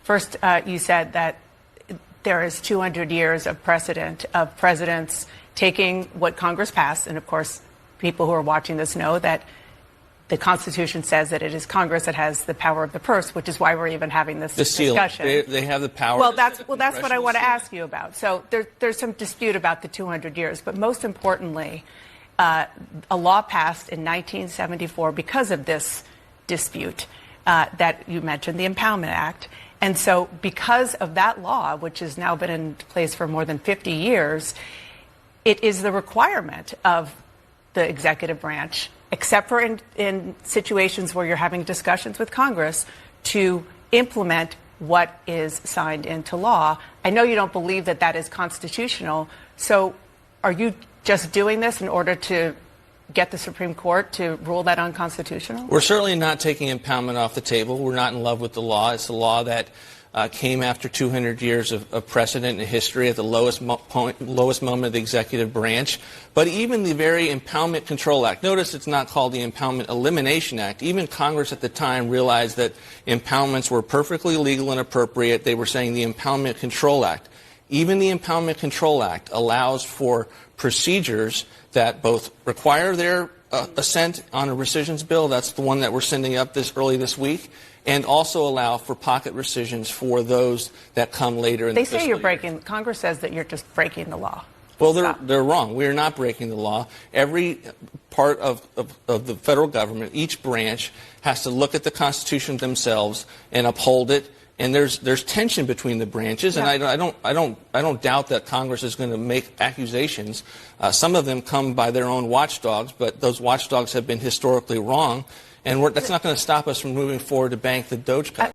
First, you said that there is 200 years of precedent of presidents taking what Congress passed, and of course, people who are watching this know that the Constitution says that it is Congress that has the power of the purse, which is why we're even having this discussion. They have the power. Well, that's what I want to ask you about. So there's some dispute about the 200 years, but most importantly, a law passed in 1974 because of this dispute that you mentioned, the Impoundment Act. And so because of that law, which has now been in place for more than 50 years, it is the requirement of the executive branch, except for in situations where you're having discussions with Congress, to implement what is signed into law. I know you don't believe that that is constitutional. So are you just doing this in order to get the Supreme Court to rule that unconstitutional? We're certainly not taking impoundment off the table. We're not in love with the law. It's a law that came after 200 years of precedent in history at the lowest moment of the executive branch. But even the very Impoundment Control Act, notice it's not called the Impoundment Elimination Act. Even Congress at the time realized that impoundments were perfectly legal and appropriate. They were saying the Impoundment Control Act. Even the Impoundment Control Act allows for procedures that both require their assent on a rescissions bill, that's the one that we're sending up early this week, and also allow for pocket rescissions for those that come later in the fiscal year. They say Congress says that you're just breaking the law. Well, they're wrong. We are not breaking the law. Every part of the federal government, each branch, has to look at the Constitution themselves and uphold it. And there's tension between the branches, and I don't doubt that Congress is going to make accusations. Some of them come by their own watchdogs, but those watchdogs have been historically wrong, and that's not going to stop us from moving forward to bank the DOGE cut.